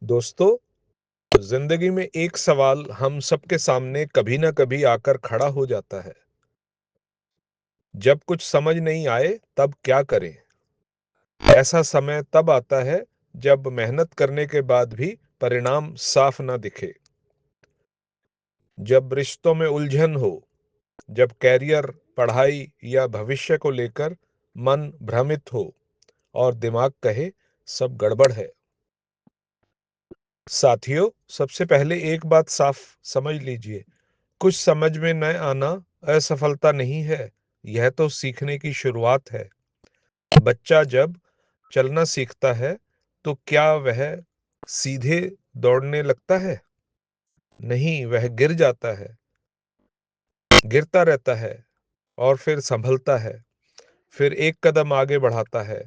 दोस्तों, जिंदगी में एक सवाल हम सबके सामने कभी ना कभी आकर खड़ा हो जाता है। जब कुछ समझ नहीं आए तब क्या करें? ऐसा समय तब आता है जब मेहनत करने के बाद भी परिणाम साफ ना दिखे, जब रिश्तों में उलझन हो, जब कैरियर, पढ़ाई या भविष्य को लेकर मन भ्रमित हो और दिमाग कहे सब गड़बड़ है। साथियों, सबसे पहले एक बात साफ समझ लीजिए, कुछ समझ में न आना असफलता नहीं है, यह तो सीखने की शुरुआत है। बच्चा जब चलना सीखता है तो क्या वह सीधे दौड़ने लगता है? नहीं, वह गिर जाता है, गिरता रहता है और फिर संभलता है, फिर एक कदम आगे बढ़ाता है।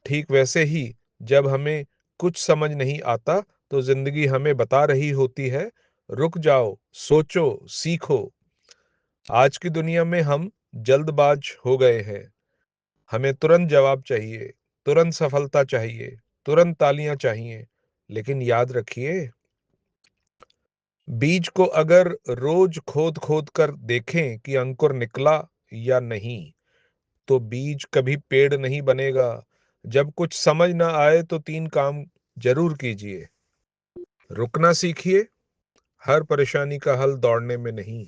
ठीक वैसे ही जब हमें कुछ समझ नहीं आता तो जिंदगी हमें बता रही होती है, रुक जाओ, सोचो, सीखो। आज की दुनिया में हम जल्दबाज हो गए हैं। हमें तुरंत जवाब चाहिए, तुरंत सफलता चाहिए, तुरंत तालियां चाहिए। लेकिन याद रखिए, बीज को अगर रोज खोद खोद कर देखें कि अंकुर निकला या नहीं, तो बीज कभी पेड़ नहीं बनेगा। जब कुछ समझ ना आए तो 3 काम जरूर कीजिए। रुकना सीखिए, हर परेशानी का हल दौड़ने में नहीं,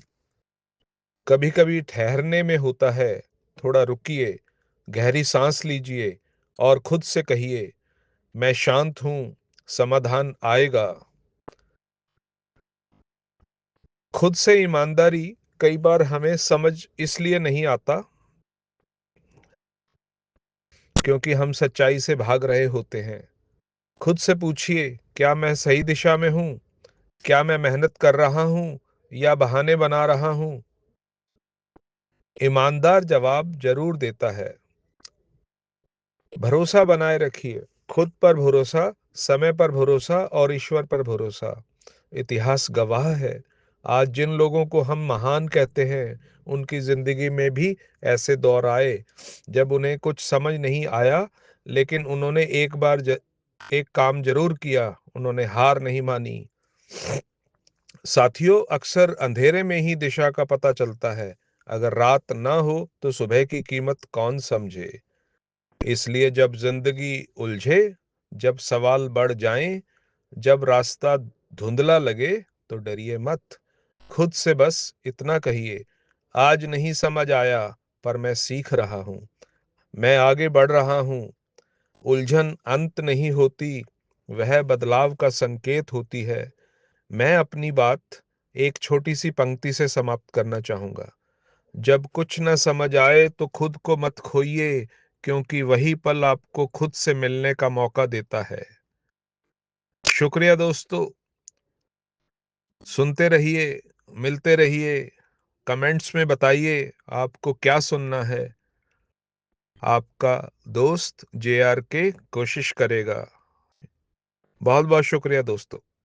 कभी कभी ठहरने में होता है। थोड़ा रुकिए, गहरी सांस लीजिए और खुद से कहिए, मैं शांत हूं, समाधान आएगा। खुद से ईमानदारी, कई बार हमें समझ इसलिए नहीं आता क्योंकि हम सच्चाई से भाग रहे होते हैं। खुद से पूछिए, क्या मैं सही दिशा में हूं? क्या मैं मेहनत कर रहा हूं या बहाने बना रहा हूं? ईमानदार जवाब जरूर देता है। भरोसा बनाए रखिए, खुद पर भरोसा, समय पर भरोसा और ईश्वर पर भरोसा। इतिहास गवाह है, आज जिन लोगों को हम महान कहते हैं, उनकी जिंदगी में भी ऐसे दौर आए जब उन्हें कुछ समझ नहीं आया, लेकिन उन्होंने एक काम जरूर किया, उन्होंने हार नहीं मानी। साथियों, अक्सर अंधेरे में ही दिशा का पता चलता है। अगर रात ना हो तो सुबह की कीमत कौन समझे? इसलिए जब जिंदगी उलझे, जब सवाल बढ़ जाएं, जब रास्ता धुंधला लगे, तो डरिए मत। खुद से बस इतना कहिए, आज नहीं समझ आया, पर मैं सीख रहा हूं, मैं आगे बढ़ रहा हूं। उलझन अंत नहीं होती, वह बदलाव का संकेत होती है। मैं अपनी बात एक छोटी सी पंक्ति से समाप्त करना चाहूंगा। जब कुछ न समझ आए तो खुद को मत खोइए, क्योंकि वही पल आपको खुद से मिलने का मौका देता है। शुक्रिया दोस्तों, सुनते रहिए, मिलते रहिए, कमेंट्स में बताइए आपको क्या सुनना है। आपका दोस्त JRK कोशिश करेगा। बहुत बहुत शुक्रिया दोस्तों।